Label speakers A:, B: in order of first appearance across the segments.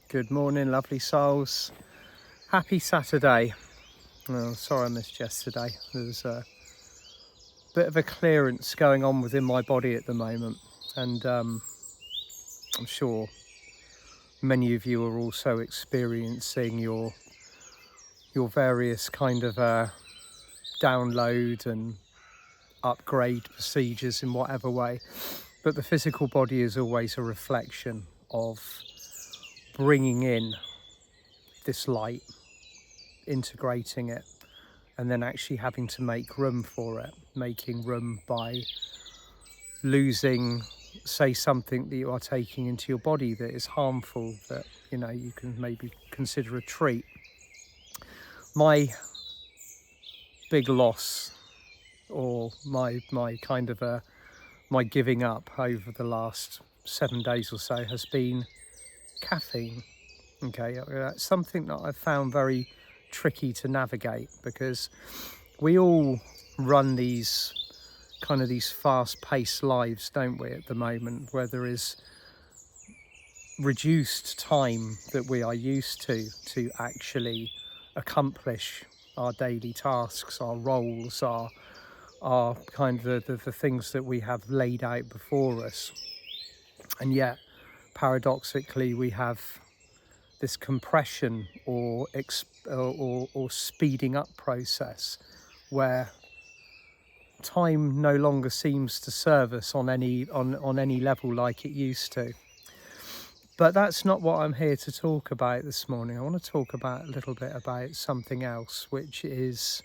A: Good morning, lovely souls. Happy Saturday. Oh, sorry I missed yesterday. There's a bit of a clearance going on within my body at the moment, and I'm sure many of you are also experiencing your various kind of download and upgrade procedures in whatever way. But the physical body is always a reflection of bringing in this light, integrating it, and then actually having to make room for it, making room by losing, say, something that you are taking into your body that is harmful, that you can maybe consider a treat. My big loss, or my kind of my giving up over the last 7 days or so, has been caffeine. Okay, that's something that I've found very tricky to navigate, because we all run these fast-paced lives, don't we, at the moment, where there is reduced time that we are used to actually accomplish our daily tasks, our roles, our kind of the things that we have laid out before us. And yet, paradoxically, we have this compression or speeding up process where time no longer seems to serve us on any level like it used to. But that's not what I'm here to talk about this morning. I want to talk about a little bit about something else, which is,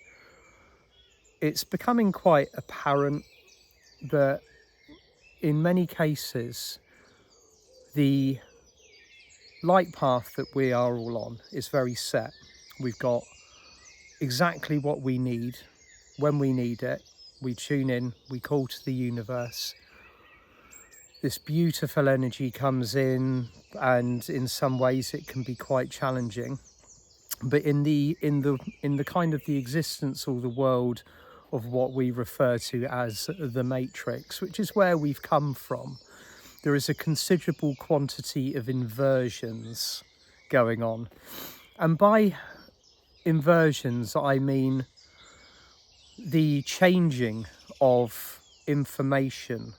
A: it's becoming quite apparent that in many cases the light path that we are all on is very set. We've got exactly what we need when we need it. We tune in, we call to the universe. This beautiful energy comes in, and in some ways it can be quite challenging. But in the kind of the existence or the world of what we refer to as the matrix, which is where we've come from, there is a considerable quantity of inversions going on. And by inversions, I mean the changing of information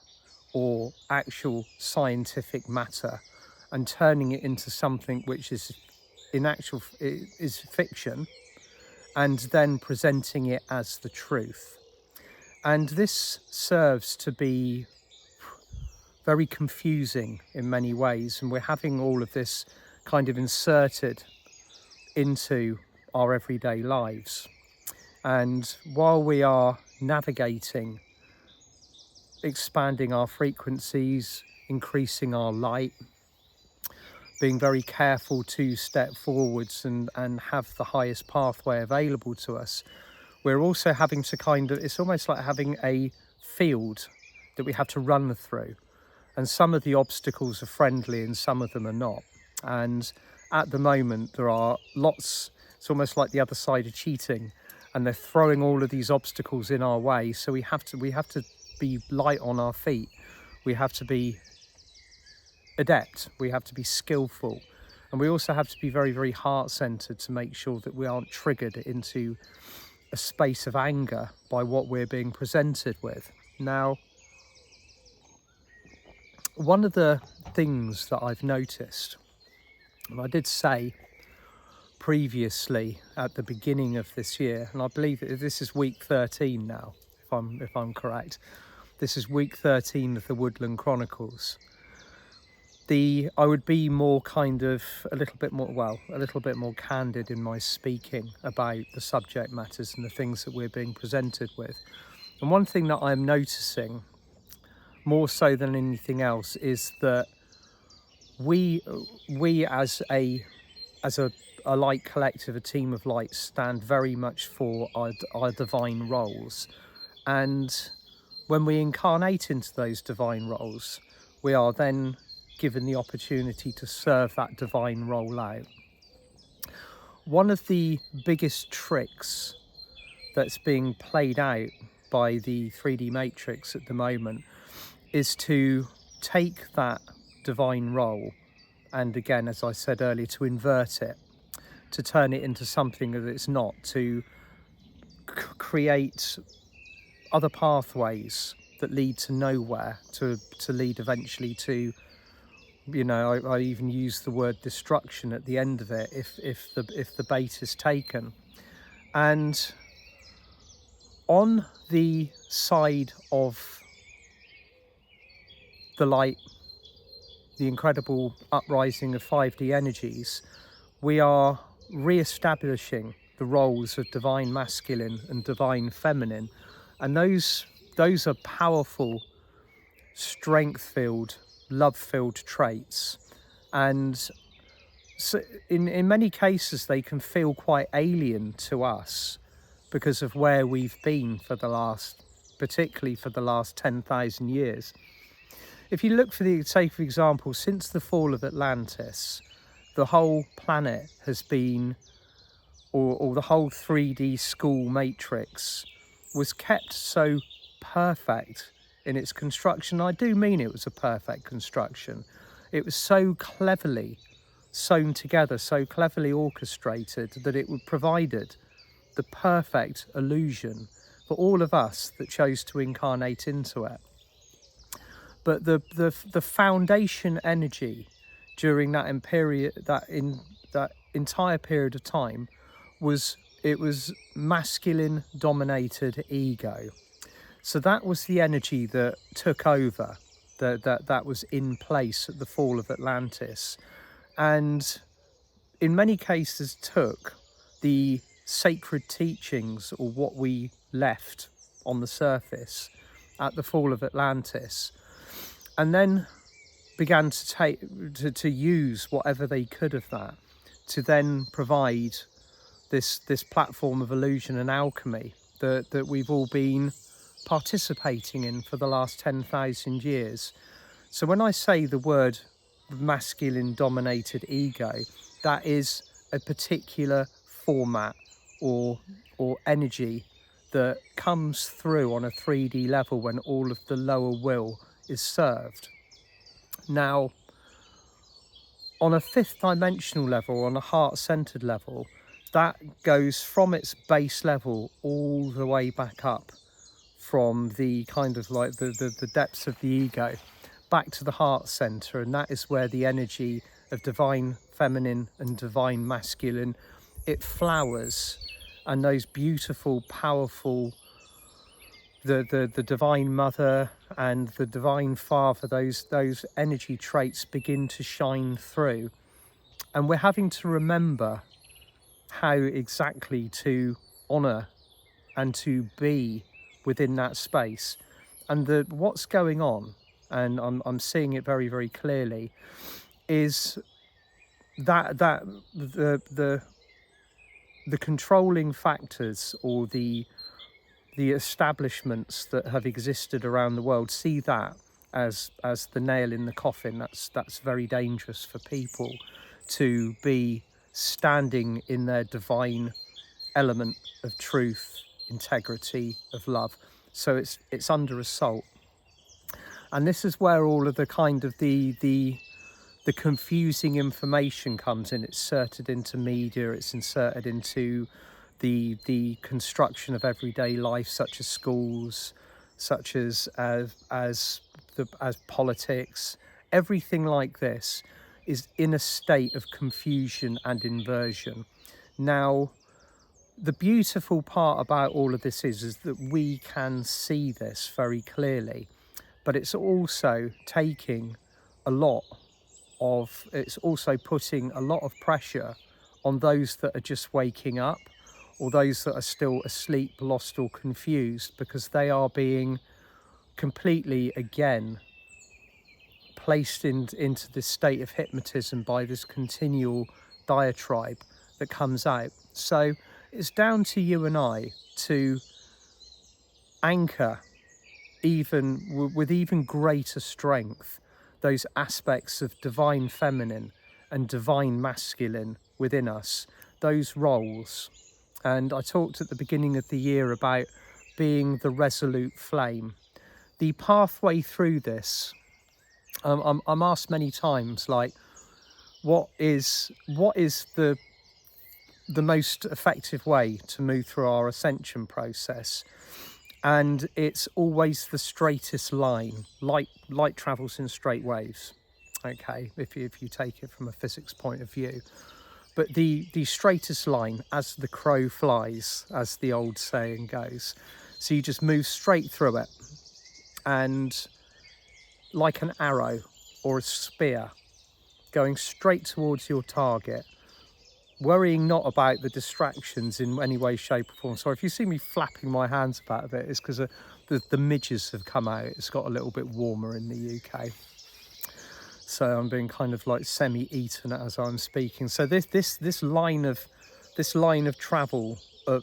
A: or actual scientific matter and turning it into something which is is fiction, and then presenting it as the truth. And this serves to be very confusing in many ways, and we're having all of this kind of inserted into our everyday lives. And while we are navigating, expanding our frequencies, increasing our light, being very careful to step forwards and have the highest pathway available to us, we're also having to it's almost like having a field that we have to run through. And some of the obstacles are friendly and some of them are not. And at the moment there are lots, it's almost like the other side of cheating, and they're throwing all of these obstacles in our way. So we have to be light on our feet. We have to be adept. We have to be skillful. And we also have to be very, very heart-centered to make sure that we aren't triggered into a space of anger by what we're being presented with. Now, one of the things that I've noticed, and I did say previously at the beginning of this year, and I believe that this is week 13 now, if I'm correct. This is week 13 of the Woodland Chronicles. I would be more a little bit more candid in my speaking about the subject matters and the things that we're being presented with. And one thing that I'm noticing, more so than anything else, is that we as a light collective, a team of light, stand very much for our divine roles. And when we incarnate into those divine roles, we are then given the opportunity to serve that divine role out. One of the biggest tricks that's being played out by the 3D matrix at the moment is to take that divine role and again, as I said earlier, to invert it, to turn it into something that it's not, to create other pathways that lead to nowhere, to lead eventually to, you know, I even use the word destruction at the end of it if the bait is taken. And on the side of the light, the incredible uprising of 5D energies, we are re-establishing the roles of divine masculine and divine feminine, and those are powerful, strength-filled, love-filled traits. And so in many cases they can feel quite alien to us because of where we've been for the last, particularly for the last 10,000 years. If you look for the, say for example, since the fall of Atlantis, the whole planet has been, or the whole 3D school matrix was kept so perfect in its construction. I do mean it was a perfect construction. It was so cleverly sewn together, so cleverly orchestrated, that it provided the perfect illusion for all of us that chose to incarnate into it. But the foundation energy during that entire period of time was masculine dominated ego. So that was the energy that took over, that was in place at the fall of Atlantis, and in many cases took the sacred teachings, or what we left on the surface at the fall of Atlantis, and then began to use whatever they could of that to then provide this platform of illusion and alchemy that we've all been participating in for the last 10,000 years. So when I say the word masculine dominated ego, that is a particular format or energy that comes through on a 3D level when all of the lower will is served. Now, on a fifth dimensional level, on a heart-centered level, that goes from its base level all the way back up from the kind of like the depths of the ego back to the heart center, and that is where the energy of divine feminine and divine masculine, it flowers, and those beautiful, powerful, the divine mother and the divine father, those energy traits begin to shine through. And we're having to remember how exactly to honor and to be within that space. And what's going on, and I'm seeing it very, very clearly, is that the controlling factors, or the establishments that have existed around the world, see that as the nail in the coffin. That's very dangerous for people to be standing in their divine element of truth, integrity, of love. So it's under assault. And this is where all of the kind of the confusing information comes in. It's inserted into media, it's inserted into the construction of everyday life, such as schools, such as politics. Everything like this is in a state of confusion and inversion. Now, the beautiful part about all of this is that we can see this very clearly, but it's also taking a lot of, it's also putting a lot of pressure on those that are just waking up, or those that are still asleep, lost or confused, because they are being completely, again, placed into this state of hypnotism by this continual diatribe that comes out. So it's down to you and I to anchor with even greater strength those aspects of divine feminine and divine masculine within us, those roles. And I talked at the beginning of the year about being the resolute flame. The pathway through this, I'm asked many times, like, what is the most effective way to move through our ascension process. And it's always the straightest line. Light travels in straight waves, okay, if you take it from a physics point of view. But the straightest line, as the crow flies, as the old saying goes. So you just move straight through it, and like an arrow or a spear, going straight towards your target, worrying not about the distractions in any way, shape or form. So if you see me flapping my hands about a bit, it's because the midges have come out. It's got a little bit warmer in the UK. So I'm being kind of like semi-eaten as I'm speaking. So this line of travel,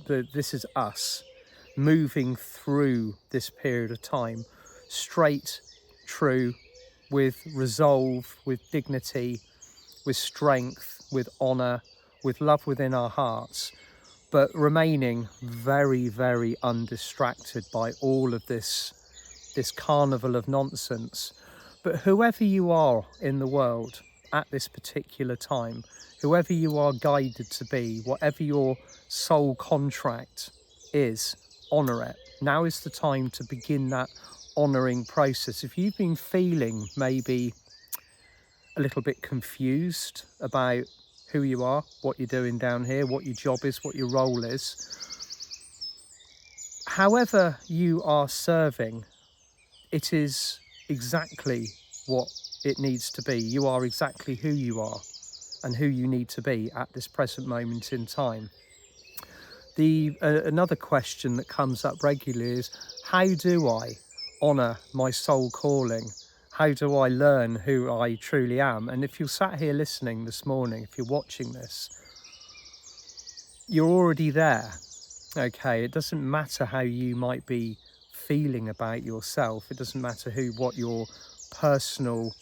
A: this is us moving through this period of time, straight, true, with resolve, with dignity, with strength, with honour, with love within our hearts, but remaining very, very undistracted by all of this carnival of nonsense. But whoever you are in the world at this particular time, whoever you are guided to be, whatever your soul contract is, honour it. Now is the time to begin that honouring process. If you've been feeling maybe a little bit confused about who you are, what you're doing down here, what your job is, what your role is, however you are serving, it is exactly what it needs to be. You are exactly who you are and who you need to be at this present moment in time. Another question that comes up regularly is, how do I honour my soul calling? How do I learn who I truly am? And if you're sat here listening this morning, if you're watching this, you're already there. Okay, it doesn't matter how you might be feeling about yourself. It doesn't matter what your personal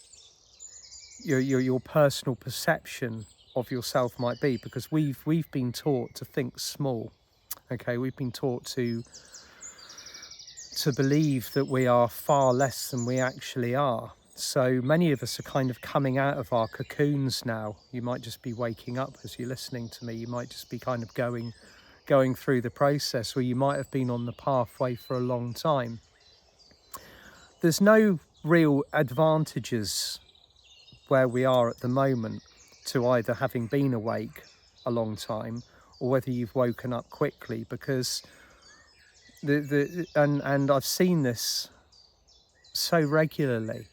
A: perception of yourself might be, because we've been taught to think small. Okay, we've been taught to believe that we are far less than we actually are. So many of us are kind of coming out of our cocoons now. You might just be waking up as you're listening to me. You might just be kind of going through the process, or you might have been on the pathway for a long time. There's no real advantages where we are at the moment to either having been awake a long time or whether you've woken up quickly, because and I've seen this so regularly,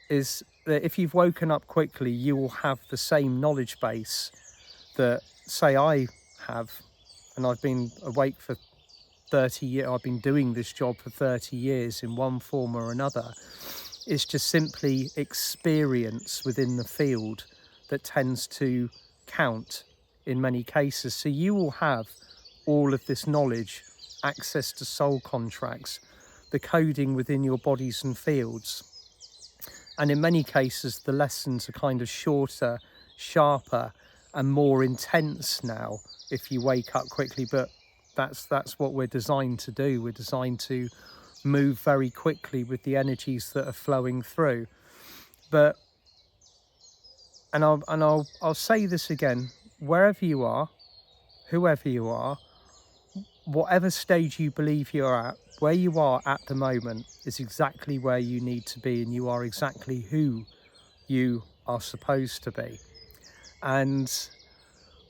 A: is that if you've woken up quickly, you will have the same knowledge base that, say, I have, and I've been awake for 30 years. I've been doing this job for 30 years in one form or another. It's just simply experience within the field that tends to count in many cases. So you will have all of this knowledge, access to soul contracts, the coding within your bodies and fields. And in many cases, the lessons are kind of shorter, sharper, and more intense now if you wake up quickly. But that's what we're designed to do. We're designed to move very quickly with the energies that are flowing through. But I'll say this again: wherever you are, whoever you are, whatever stage you believe you're at, where you are at the moment is exactly where you need to be, and you are exactly who you are supposed to be. And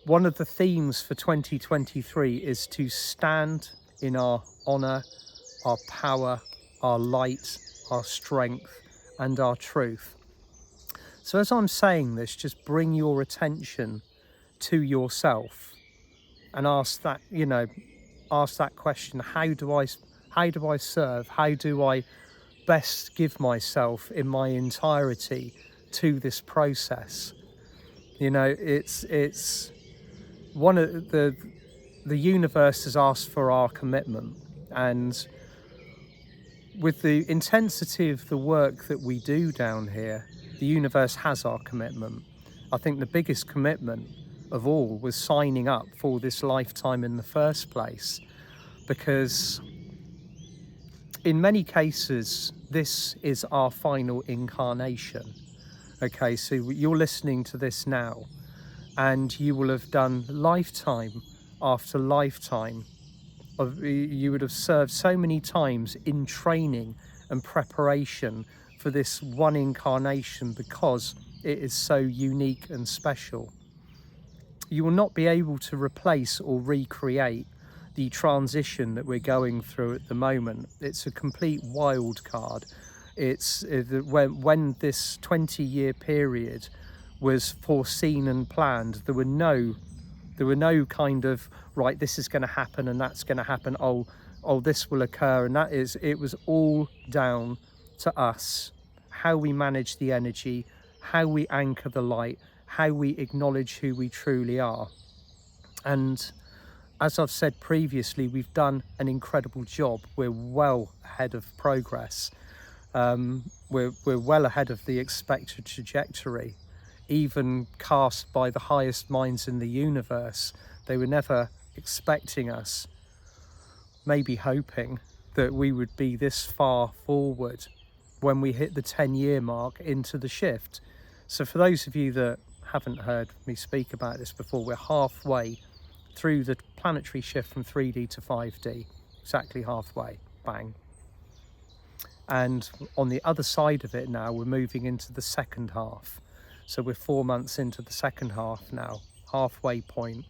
A: one of the themes for 2023 is to stand in our honour, our power, our light, our strength, and our truth. So as I'm saying this, just bring your attention to yourself and ask that question: how do I serve? How do I best give myself in my entirety to this process? It's one of the universe has asked for our commitment, and with the intensity of the work that we do down here, the universe has our commitment. I think the biggest commitment of all was signing up for this lifetime in the first place, because in many cases this is our final incarnation. Okay, so you're listening to this now, and you will have done lifetime after lifetime of, you would have served so many times in training and preparation for this one incarnation, because it is so unique and special. You will not be able to replace or recreate the transition that we're going through at the moment. It's a complete wild card. It's when this 20-year period was foreseen and planned, there were no kind of, right, this is going to happen and that's going to happen, oh this will occur, and it was all down to us, how we manage the energy, how we anchor the light, how we acknowledge who we truly are. And as I've said previously, we've done an incredible job. We're well ahead of progress. We're well ahead of the expected trajectory, even cast by the highest minds in the universe. They were never expecting us, maybe hoping that we would be this far forward when we hit the 10-year mark into the shift. So for those of you that haven't heard me speak about this before, we're halfway through the planetary shift from 3D to 5D, exactly halfway, bang. And on the other side of it now, we're moving into the second half. So we're 4 months into the second half now, halfway point.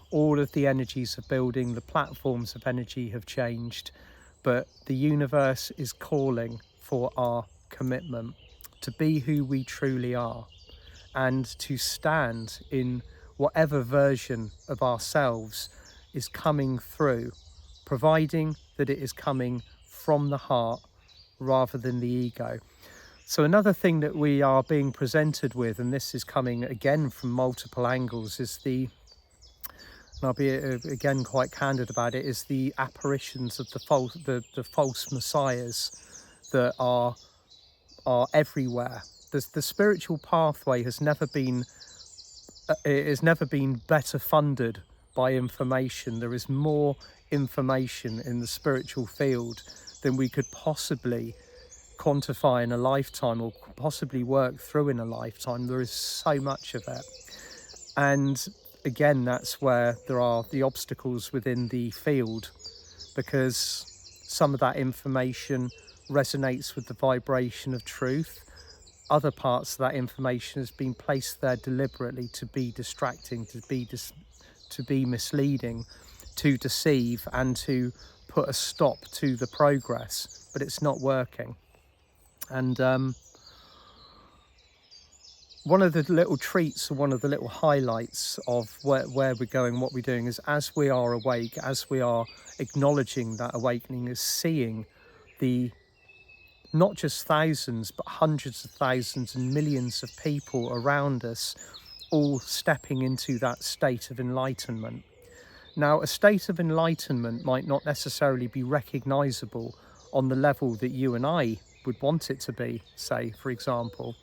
A: All of the energies are building, the platforms of energy have changed, but the universe is calling for our commitment to be who we truly are, and to stand in whatever version of ourselves is coming through, providing that it is coming from the heart rather than the ego. So another thing that we are being presented with, and this is coming again from multiple angles, is and I'll be again quite candid about it, is the apparitions of the false messiahs that are everywhere. The spiritual pathway has never been better funded by information. There is more information in the spiritual field than we could possibly quantify in a lifetime, or possibly work through in a lifetime. There is so much of it. And again, that's where there are the obstacles within the field, because some of that information resonates with the vibration of truth. Other parts of that information has been placed there deliberately to be distracting, to be misleading, to deceive, and to put a stop to the progress, but it's not working. And one of the little treats, or one of the little highlights of where we're going, what we're doing, is as we are awake, as we are acknowledging that awakening, is seeing the not just thousands, but hundreds of thousands and millions of people around us, all stepping into that state of enlightenment. Now, a state of enlightenment might not necessarily be recognizable on the level that you and I would want it to be. Say, for example,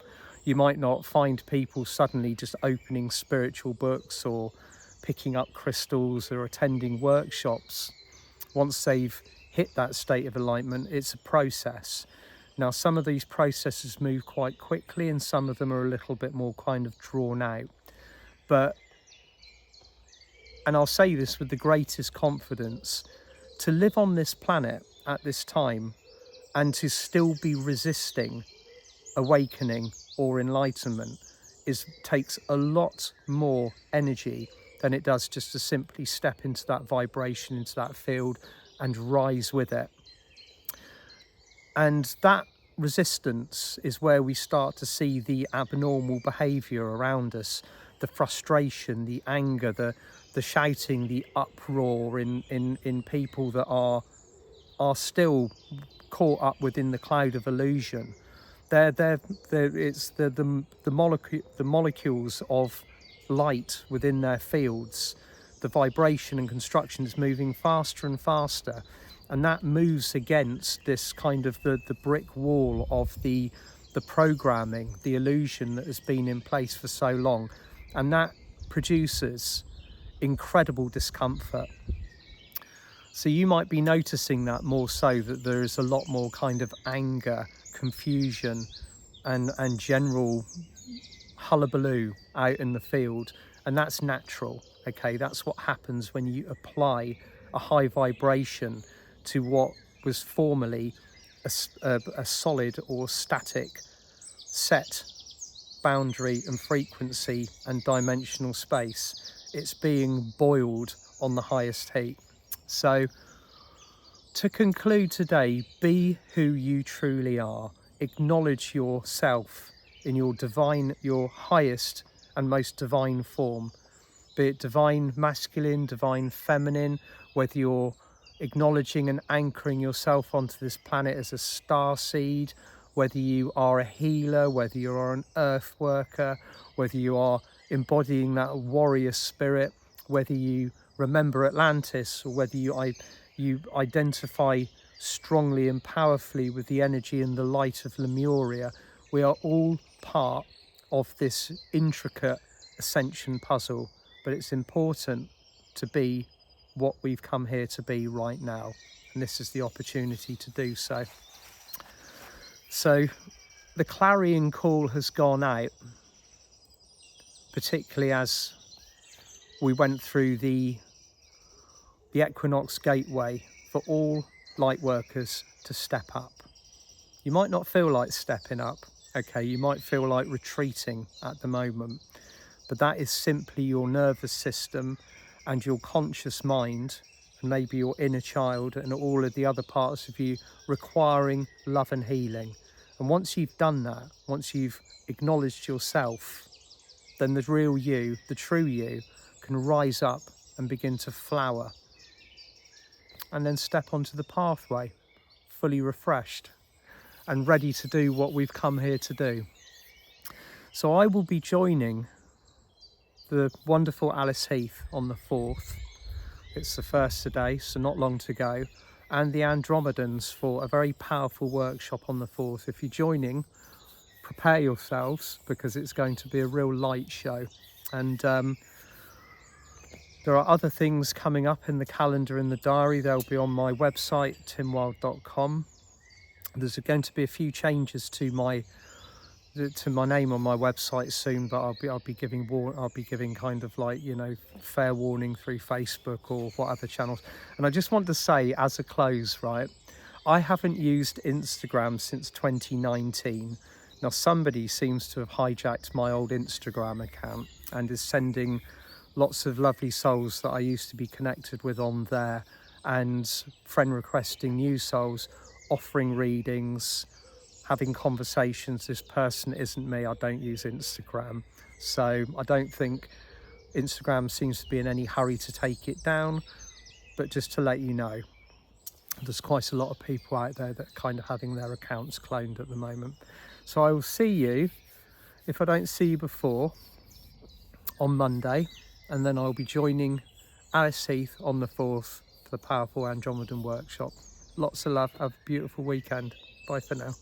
A: you might not find people suddenly just opening spiritual books or picking up crystals or attending workshops. Once they've hit that state of enlightenment, it's a process. Now, some of these processes move quite quickly, and some of them are a little bit more kind of drawn out. And I'll say this with the greatest confidence, to live on this planet at this time and to still be resisting awakening or enlightenment takes a lot more energy than it does just to simply step into that vibration, into that field, and rise with it. And that resistance is where we start to see the abnormal behaviour around us, the frustration, the anger, the shouting, the uproar in people that are still caught up within the cloud of illusion. It's the molecules of light within their fields. The vibration and construction is moving faster and faster, and that moves against this kind of the brick wall of the programming, the illusion that has been in place for so long, and that produces incredible discomfort. So you might be noticing that more so, that there is a lot more kind of anger, confusion, and general hullabaloo out in the field, and that's natural. Okay, that's what happens when you apply a high vibration to what was formerly a solid or static set boundary and frequency and dimensional space. It's being boiled on the highest heat. So to conclude today, be who you truly are. Acknowledge yourself in your highest and most divine form, be it divine masculine, divine feminine, whether you're acknowledging and anchoring yourself onto this planet as a star seed, whether you are a healer, whether you are an earth worker, whether you are embodying that warrior spirit, whether you remember Atlantis, or whether you identify strongly and powerfully with the energy and the light of Lemuria. We are all part of this intricate ascension puzzle, but it's important to be what we've come here to be right now, and this is the opportunity to do so. So the clarion call has gone out, particularly as we went through the equinox gateway, for all light workers to step up. You might not feel like stepping up, okay, you might feel like retreating at the moment, but that is simply your nervous system and your conscious mind, and maybe your inner child and all of the other parts of you requiring love and healing. And once you've done that, once you've acknowledged yourself, then the real you, the true you, can rise up and begin to flower, and then step onto the pathway fully refreshed and ready to do what we've come here to do. So I will be joining the wonderful Alice Heath on the 4th. It's the 1st today, so not long to go, and the Andromedans for a very powerful workshop on the 4th. If you're joining, prepare yourselves, because it's going to be a real light show. And there are other things coming up in the calendar, in the diary. They'll be on my website, timwild.com. There's going to be a few changes to my name on my website soon, but I'll be giving kind of like, you know, fair warning through Facebook or what other channels. And I just want to say as a close, right, I haven't used Instagram since 2019. Now somebody seems to have hijacked my old Instagram account and is sending lots of lovely souls that I used to be connected with on there, and friend requesting new souls, offering readings, having conversations. This person isn't me. I don't use Instagram. So I don't think Instagram seems to be in any hurry to take it down, but just to let you know, there's quite a lot of people out there that are kind of having their accounts cloned at the moment. So I will see you, if I don't see you before, on Monday, and then I'll be joining Alice Heath on the 4th for the Powerful Andromedan Workshop. Lots of love. Have a beautiful weekend. Bye for now.